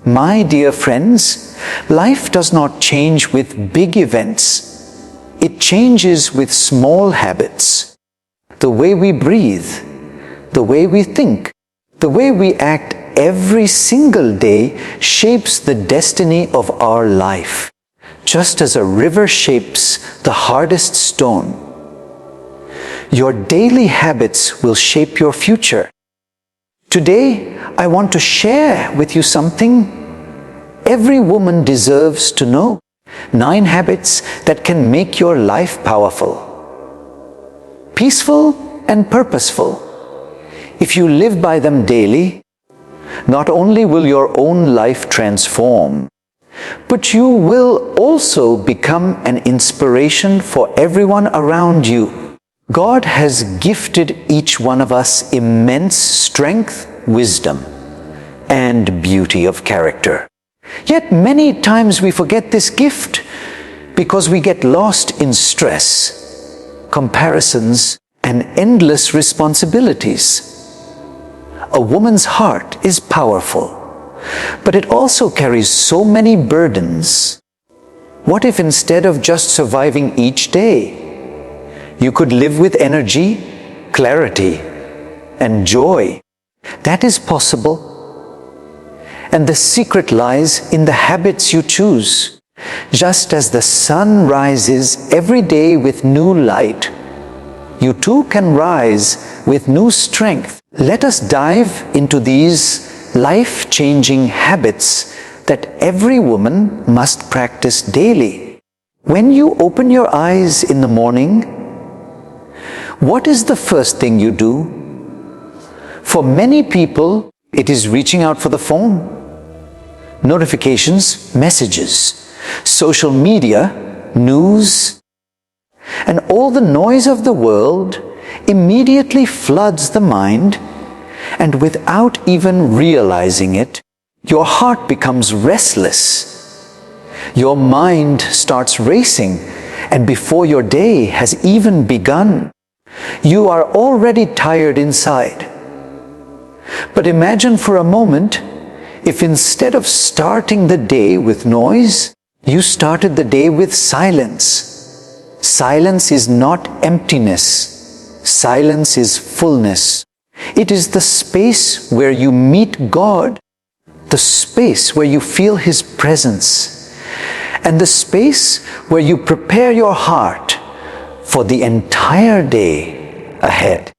My dear friends, life does not change with big events. It changes with small habits. The way we breathe, the way we think, the way we act every single day shapes the destiny of our life, just as a river shapes the hardest stone. Your daily habits will shape your future. Today, I want to share with you something every woman deserves to know. 9 habits that can make your life powerful, peaceful and purposeful. If you live by them daily, not only will your own life transform, but you will also become an inspiration for everyone around you. God has gifted each one of us immense strength, wisdom, and beauty of character. Yet many times we forget this gift because we get lost in stress, comparisons, and endless responsibilities. A woman's heart is powerful, but it also carries so many burdens. What if instead of just surviving each day, you could live with energy, clarity, and joy? That is possible. And the secret lies in the habits you choose. Just as the sun rises every day with new light, you too can rise with new strength. Let us dive into these life-changing habits that every woman must practice daily. When you open your eyes in the morning, what is the first thing you do? For many people, it is reaching out for the phone. Notifications, messages, social media, news, and all the noise of the world immediately floods the mind, and without even realizing it, your heart becomes restless. Your mind starts racing, and before your day has even begun, you are already tired inside. But imagine for a moment if instead of starting the day with noise, you started the day with silence. Silence is not emptiness. Silence is fullness. It is the space where you meet God, the space where you feel His presence, and the space where you prepare your heart for the entire day ahead.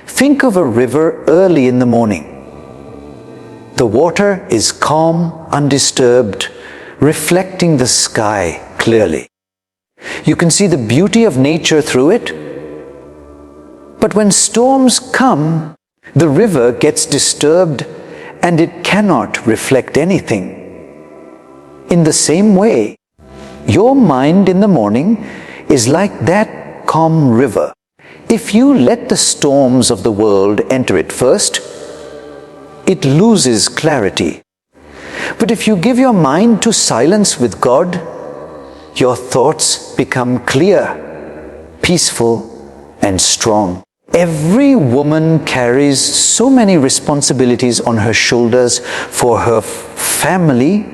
Think of a river early in the morning. The water is calm, undisturbed, reflecting the sky clearly. You can see the beauty of nature through it. But when storms come, the river gets disturbed and it cannot reflect anything. In the same way, your mind in the morning is like that calm river. If you let the storms of the world enter it first, it loses clarity. But if you give your mind to silence with God, your thoughts become clear, peaceful, and strong. Every woman carries so many responsibilities on her shoulders for her family,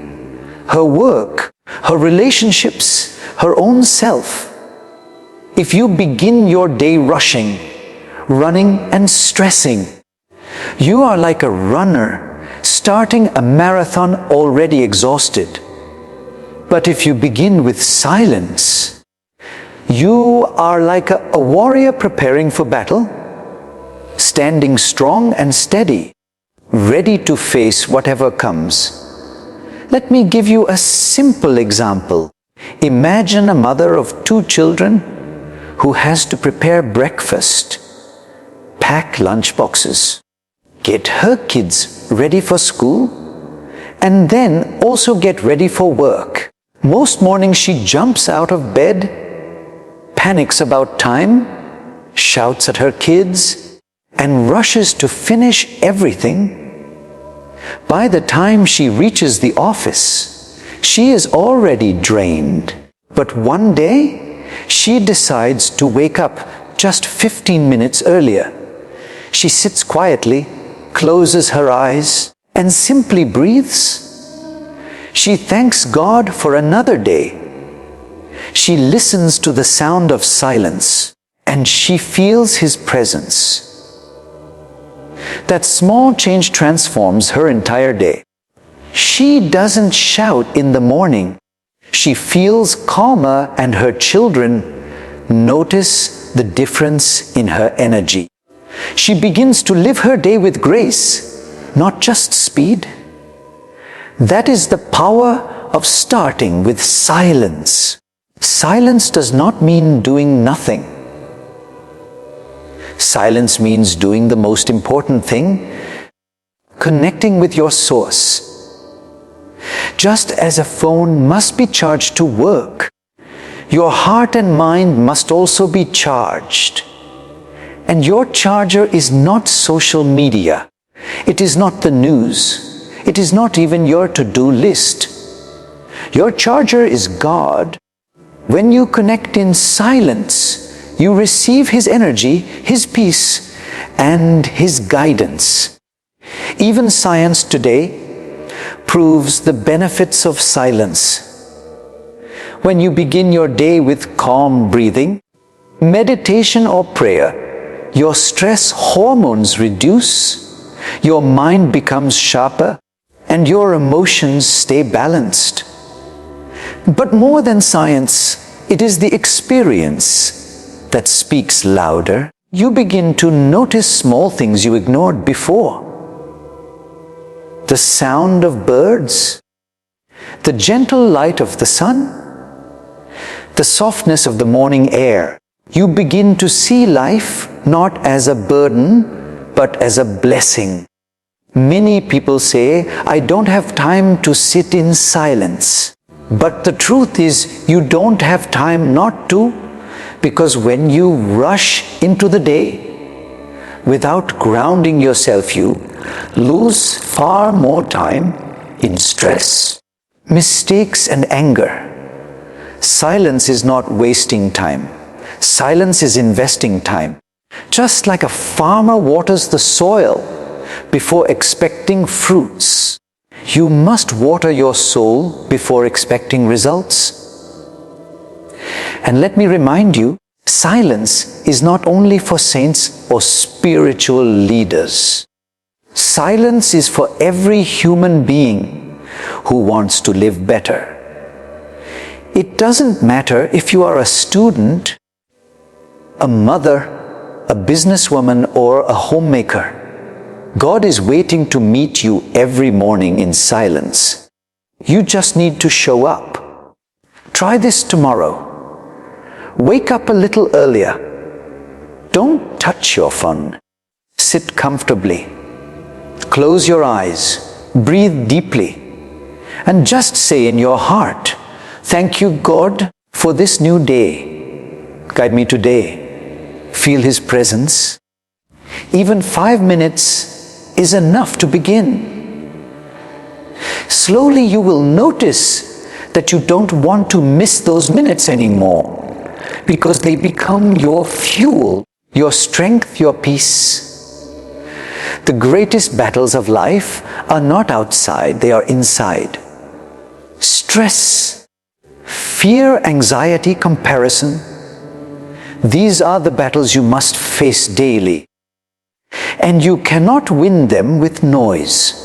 her work, her relationships, her own self. If you begin your day rushing, running and stressing, you are like a runner starting a marathon already exhausted. But if you begin with silence, you are like a warrior preparing for battle, standing strong and steady, ready to face whatever comes. Let me give you a simple example. Imagine a mother of 2 children who has to prepare breakfast, pack lunch boxes, get her kids ready for school, and then also get ready for work. Most mornings she jumps out of bed, panics about time, shouts at her kids, and rushes to finish everything. By the time she reaches the office, she is already drained. But one day, she decides to wake up just 15 minutes earlier. She sits quietly, closes her eyes, and simply breathes. She thanks God for another day. She listens to the sound of silence, and she feels His presence. That small change transforms her entire day. She doesn't shout in the morning. She feels calmer, and her children notice the difference in her energy. She begins to live her day with grace, not just speed. That is the power of starting with silence. Silence does not mean doing nothing. Silence means doing the most important thing, connecting with your source. Just as a phone must be charged to work, your heart and mind must also be charged. And your charger is not social media. It is not the news. It is not even your to-do list. Your charger is God. When you connect in silence, you receive His energy, His peace, and His guidance. Even science today proves the benefits of silence. When you begin your day with calm breathing, meditation or prayer, your stress hormones reduce, your mind becomes sharper, and your emotions stay balanced. But more than science, it is the experience that speaks louder. You begin to notice small things you ignored before. The sound of birds, the gentle light of the sun, the softness of the morning air. You begin to see life not as a burden, but as a blessing. Many people say, I don't have time to sit in silence. But the truth is, you don't have time not to, because when you rush into the day without grounding yourself, you lose far more time in stress, mistakes, and anger. Silence is not wasting time. Silence is investing time. Just like a farmer waters the soil before expecting fruits, you must water your soul before expecting results. And let me remind you, silence is not only for saints or spiritual leaders. Silence is for every human being who wants to live better. It doesn't matter if you are a student, a mother, a businesswoman, or a homemaker. God is waiting to meet you every morning in silence. You just need to show up. Try this tomorrow. Wake up a little earlier. Don't touch your phone. Sit comfortably. Close your eyes. Breathe deeply. And just say in your heart, thank you, God, for this new day. Guide me today. Feel His presence. Even 5 minutes is enough to begin. Slowly you will notice that you don't want to miss those minutes anymore, because they become your fuel, your strength, your peace. The greatest battles of life are not outside, they are inside. Stress, fear, anxiety, comparison. These are the battles you must face daily. And you cannot win them with noise.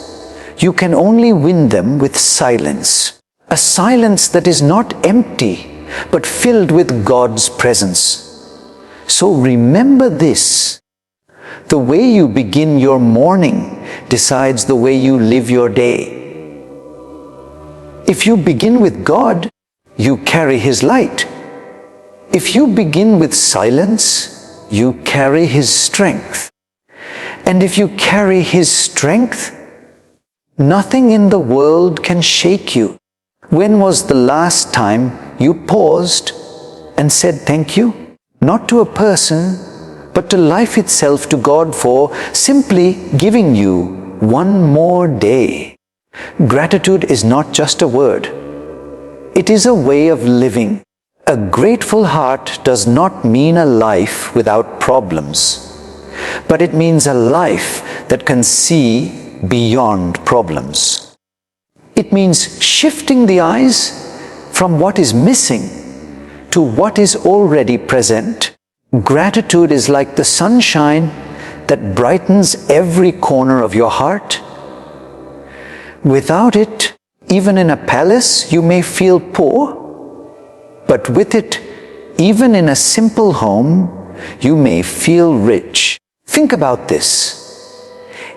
You can only win them with silence. A silence that is not empty, but filled with God's presence. So remember this. The way you begin your morning decides the way you live your day. If you begin with God, you carry His light. If you begin with silence, you carry His strength. And if you carry His strength, nothing in the world can shake you. When was the last time you paused and said thank you? Not to a person, but to life itself, to God, for simply giving you one more day. Gratitude is not just a word. It is a way of living. A grateful heart does not mean a life without problems, but it means a life that can see beyond problems. It means shifting the eyes from what is missing to what is already present. Gratitude is like the sunshine that brightens every corner of your heart. Without it, even in a palace, you may feel poor, but with it, even in a simple home, you may feel rich. Think about this.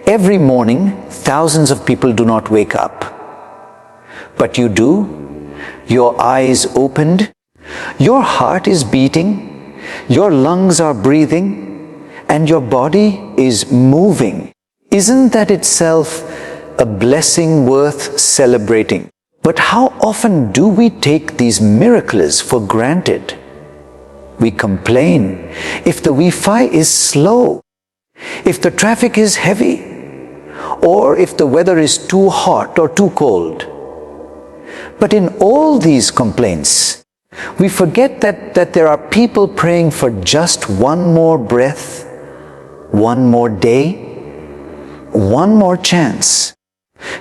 Every morning, thousands of people do not wake up. But you do. Your eyes opened, your heart is beating, your lungs are breathing, and your body is moving. Isn't that itself a blessing worth celebrating? But how often do we take these miracles for granted? We complain if the Wi-Fi is slow, if the traffic is heavy, or if the weather is too hot or too cold. But in all these complaints, we forget that there are people praying for just one more breath, one more day, one more chance.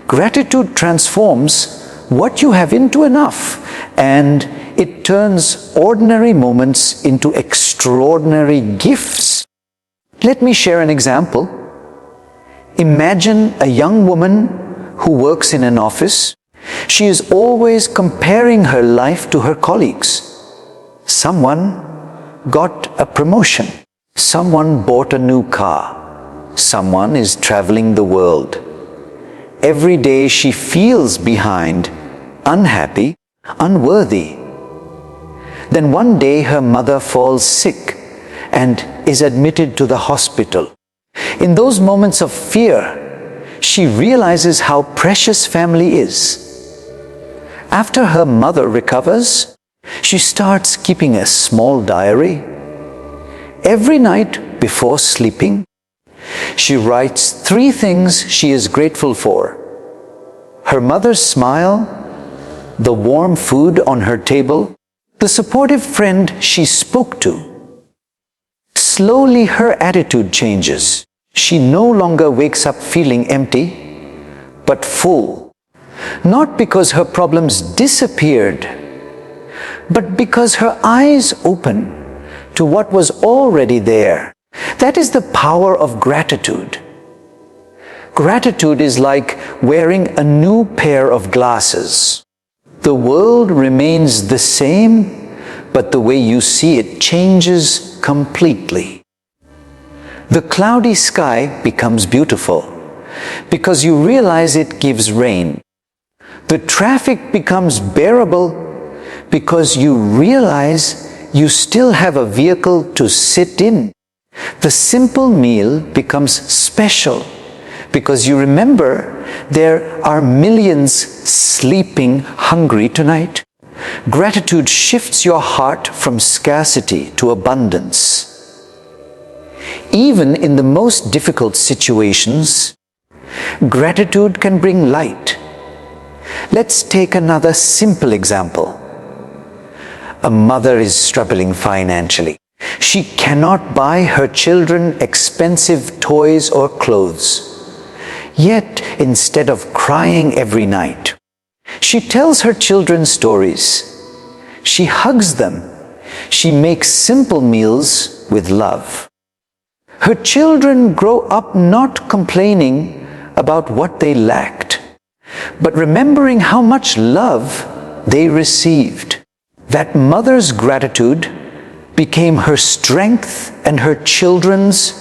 Gratitude transforms what you have into enough, and it turns ordinary moments into extraordinary gifts. Let me share an example. Imagine a young woman who works in an office. She is always comparing her life to her colleagues. Someone got a promotion. Someone bought a new car. Someone is traveling the world. Every day she feels behind, unhappy, unworthy. Then one day her mother falls sick and is admitted to the hospital. In those moments of fear, she realizes how precious family is. After her mother recovers, she starts keeping a small diary. Every night before sleeping, she writes 3 things she is grateful for: her mother's smile, the warm food on her table, the supportive friend she spoke to. Slowly her attitude changes. She no longer wakes up feeling empty, but full. Not because her problems disappeared, but because her eyes open to what was already there. That is the power of gratitude. Gratitude is like wearing a new pair of glasses. The world remains the same, but the way you see it changes completely. The cloudy sky becomes beautiful because you realize it gives rain. The traffic becomes bearable because you realize you still have a vehicle to sit in. The simple meal becomes special because you remember there are millions sleeping hungry tonight. Gratitude shifts your heart from scarcity to abundance. Even in the most difficult situations, gratitude can bring light. Let's take another simple example. A mother is struggling financially. She cannot buy her children expensive toys or clothes. Yet, instead of crying every night, she tells her children stories. She hugs them. She makes simple meals with love. Her children grow up not complaining about what they lacked, but remembering how much love they received. That mother's gratitude became her strength, and her children's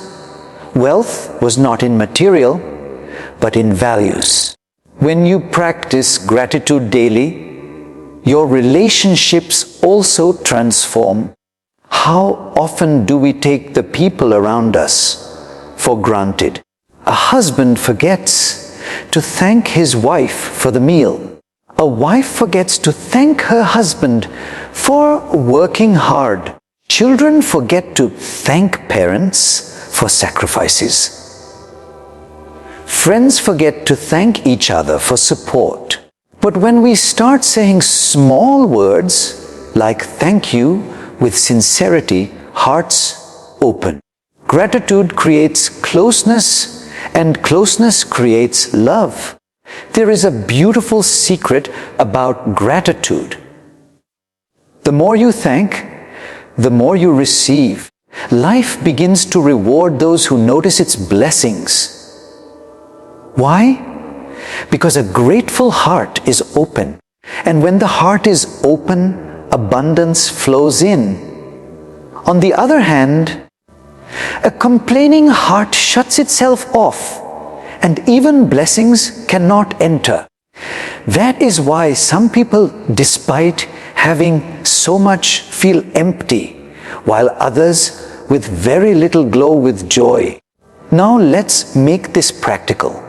wealth was not in material, but in values. When you practice gratitude daily, your relationships also transform. How often do we take the people around us for granted? A husband forgets to thank his wife for the meal. A wife forgets to thank her husband for working hard. Children forget to thank parents for sacrifices. Friends forget to thank each other for support. But when we start saying small words like thank you with sincerity, hearts open. Gratitude creates closeness, and closeness creates love. There is a beautiful secret about gratitude. The more you thank, the more you receive. Life begins to reward those who notice its blessings. Why? Because a grateful heart is open. And when the heart is open, abundance flows in. On the other hand, a complaining heart shuts itself off, and even blessings cannot enter. That is why some people, despite having so much, feel empty, while others with very little glow with joy. Now let's make this practical.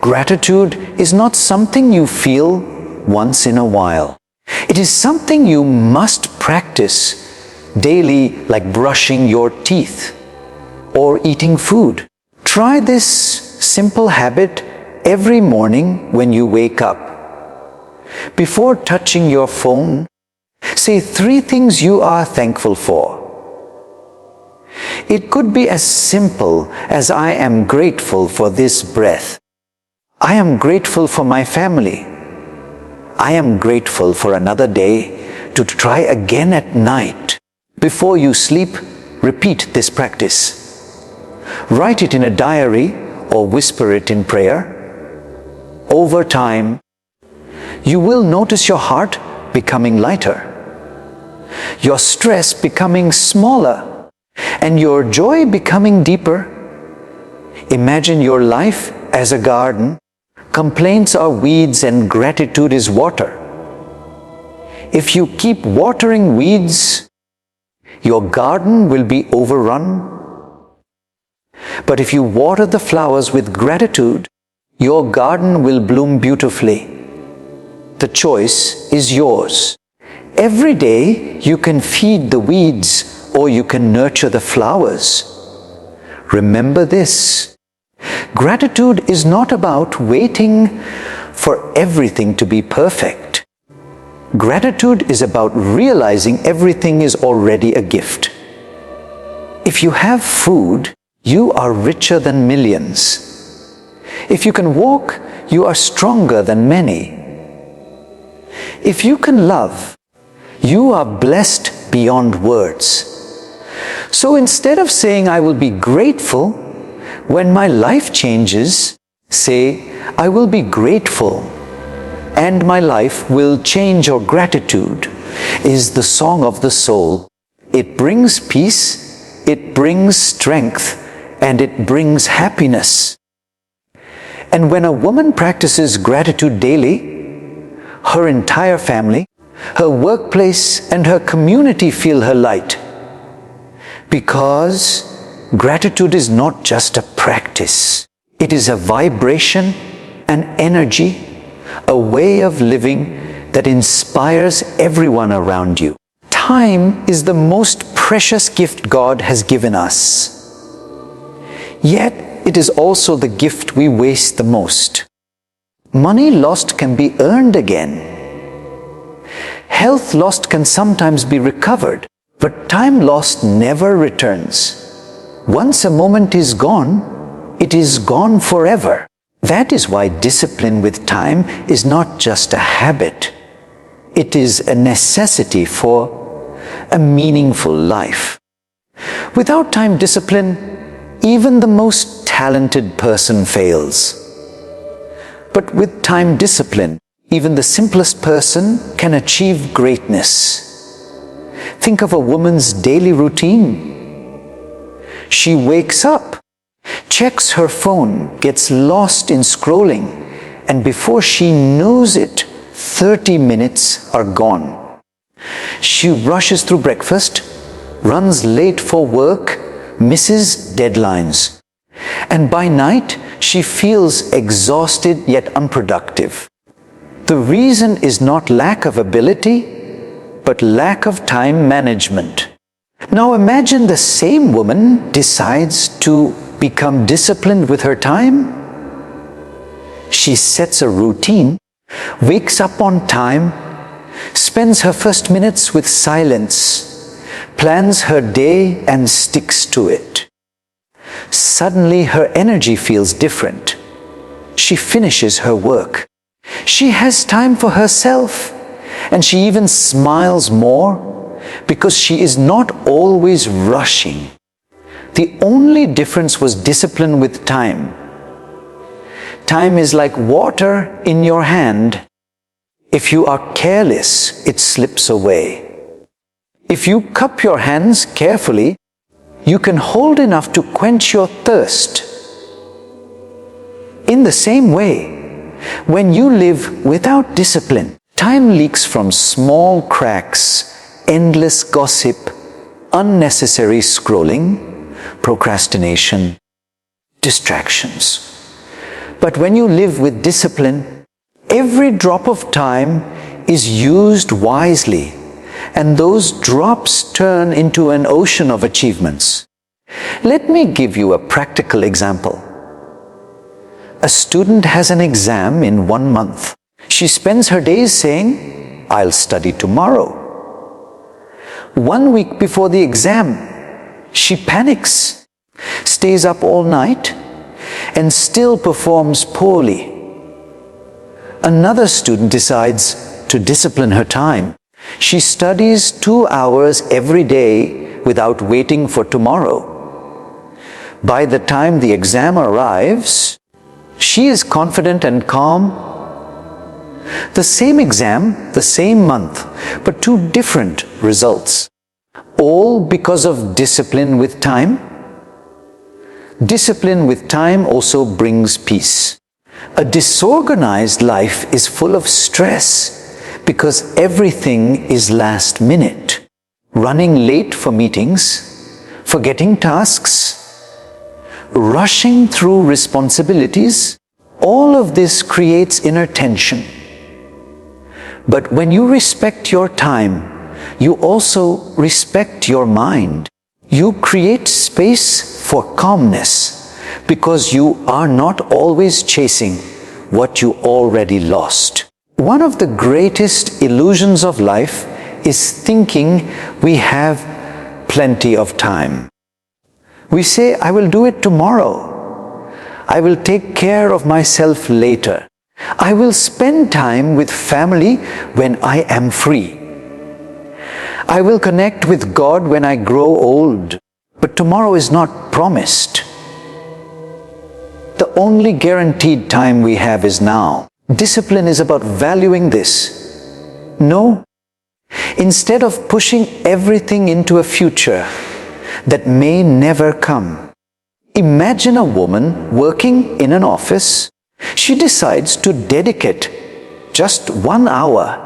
Gratitude is not something you feel once in a while. It is something you must practice daily, like brushing your teeth or eating food. Try this simple habit every morning when you wake up. Before touching your phone, say 3 things you are thankful for. It could be as simple as I am grateful for this breath. I am grateful for my family. I am grateful for another day to try again at night. Before you sleep, repeat this practice. Write it in a diary or whisper it in prayer. Over time, you will notice your heart becoming lighter, your stress becoming smaller, and your joy becoming deeper. Imagine your life as a garden. Complaints are weeds and gratitude is water. If you keep watering weeds, your garden will be overrun. But if you water the flowers with gratitude, your garden will bloom beautifully. The choice is yours. Every day you can feed the weeds or you can nurture the flowers. Remember this. Gratitude is not about waiting for everything to be perfect. Gratitude is about realizing everything is already a gift. If you have food, you are richer than millions. If you can walk, you are stronger than many. If you can love, you are blessed beyond words. So instead of saying, I will be grateful, when my life changes, say, I will be grateful, and my life will change. Or gratitude is the song of the soul. It brings peace, it brings strength, and it brings happiness. And when a woman practices gratitude daily, her entire family, her workplace, and her community feel her light. Because gratitude is not just a practice. It is a vibration, an energy, a way of living that inspires everyone around you. Time is the most precious gift God has given us. Yet, it is also the gift we waste the most. Money lost can be earned again. Health lost can sometimes be recovered, but time lost never returns. Once a moment is gone, it is gone forever. That is why discipline with time is not just a habit. It is a necessity for a meaningful life. Without time discipline, even the most talented person fails. But with time discipline, even the simplest person can achieve greatness. Think of a woman's daily routine. She wakes up, checks her phone, gets lost in scrolling, and before she knows it, 30 minutes are gone. She rushes through breakfast, runs late for work, misses deadlines. And by night, she feels exhausted yet unproductive. The reason is not lack of ability, but lack of time management. Now imagine the same woman decides to become disciplined with her time. She sets a routine, wakes up on time, spends her first minutes with silence, plans her day and sticks to it. Suddenly her energy feels different. she finishes her work. She has time for herself, and she even smiles more because she is not always rushing. The only difference was discipline with time. Time is like water in your hand. If you are careless, it slips away. If you cup your hands carefully, you can hold enough to quench your thirst. In the same way, when you live without discipline, time leaks from small cracks, endless gossip, unnecessary scrolling, procrastination, distractions. But when you live with discipline, every drop of time is used wisely, and those drops turn into an ocean of achievements. Let me give you a practical example. A student has an exam in 1 month. She spends her days saying, "I'll study tomorrow." 1 week before the exam, she panics, stays up all night, and still performs poorly. Another student decides to discipline her time. She studies 2 hours every day without waiting for tomorrow. By the time the exam arrives, she is confident and calm. The same exam, the same month, but 2 different results. All because of discipline with time. Discipline with time also brings peace. A disorganized life is full of stress because everything is last minute. Running late for meetings, forgetting tasks, rushing through responsibilities, all of this creates inner tension. But when you respect your time, you also respect your mind. You create space for calmness because you are not always chasing what you already lost. One of the greatest illusions of life is thinking we have plenty of time. We say, "I will do it tomorrow. I will take care of myself later. I will spend time with family when I am free. I will connect with God when I grow old." But tomorrow is not promised. The only guaranteed time we have is now. Discipline is about valuing this. No. Instead of pushing everything into a future that may never come, imagine a woman working in an office. She decides to dedicate just 1 hour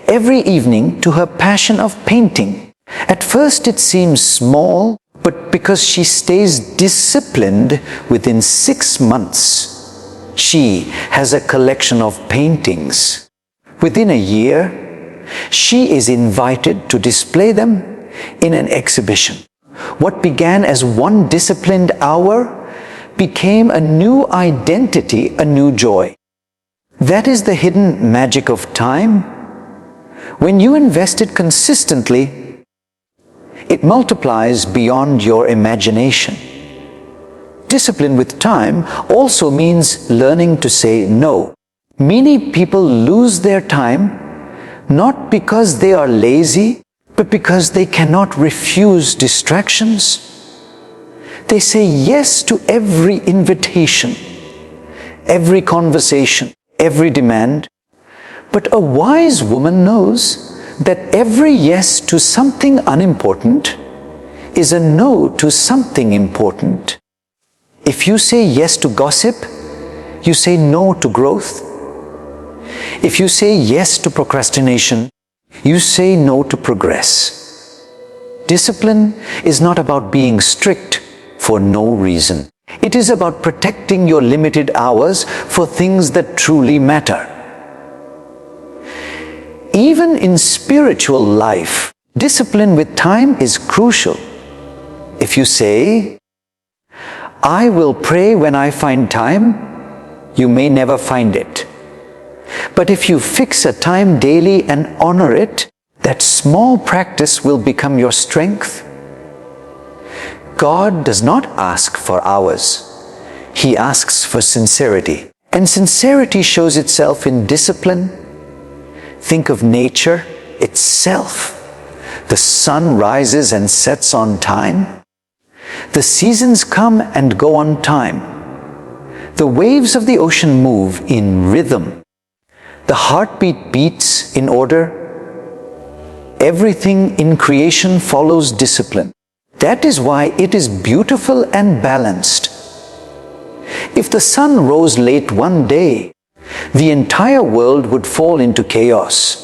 every evening to her passion of painting. At first it seems small, but because she stays disciplined, within 6 months, she has a collection of paintings. Within a year, she is invited to display them in an exhibition. What began as one disciplined hour became a new identity, a new joy. That is the hidden magic of time. When you invest it consistently, it multiplies beyond your imagination. Discipline with time also means learning to say no. Many people lose their time not because they are lazy, but because they cannot refuse distractions. They say yes to every invitation, every conversation, every demand. But a wise woman knows that every yes to something unimportant is a no to something important. If you say yes to gossip, you say no to growth. If you say yes to procrastination, you say no to progress. Discipline is not about being strict for no reason. It is about protecting your limited hours for things that truly matter. Even in spiritual life, discipline with time is crucial. If you say, "I will pray when I find time," you may never find it. But if you fix a time daily and honor it, that small practice will become your strength. God does not ask for hours. He asks for sincerity. And sincerity shows itself in discipline. Think of nature itself. The sun rises and sets on time. The seasons come and go on time. The waves of the ocean move in rhythm. The heartbeat beats in order. Everything in creation follows discipline. That is why it is beautiful and balanced. If the sun rose late one day, the entire world would fall into chaos.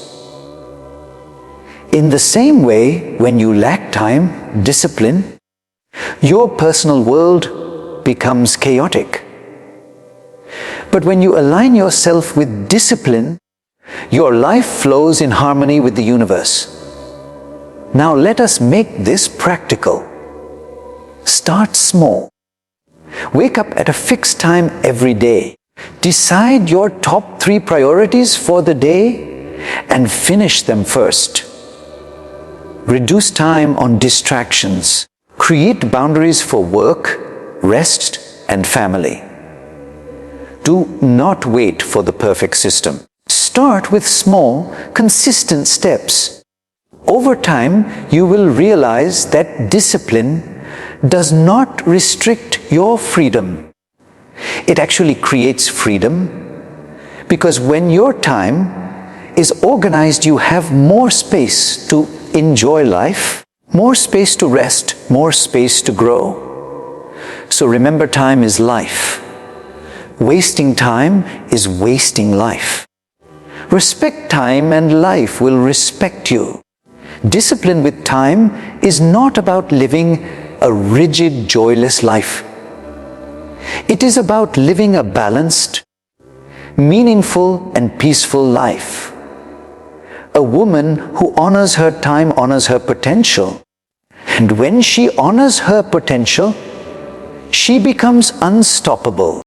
In the same way, when you lack time, discipline, your personal world becomes chaotic. But when you align yourself with discipline, your life flows in harmony with the universe. Now let us make this practical. Start small. Wake up at a fixed time every day. Decide your top 3 priorities for the day and finish them first. Reduce time on distractions. Create boundaries for work, rest, and family. Do not wait for the perfect system. Start with small, consistent steps. Over time, you will realize that discipline does not restrict your freedom. It actually creates freedom, because when your time is organized, you have more space to enjoy life, more space to rest, more space to grow. So remember, time is life. Wasting time is wasting life. Respect time and life will respect you. Discipline with time is not about living a rigid, joyless life. It is about living a balanced, meaningful, and peaceful life. A woman who honors her time honors her potential. And when she honors her potential, she becomes unstoppable.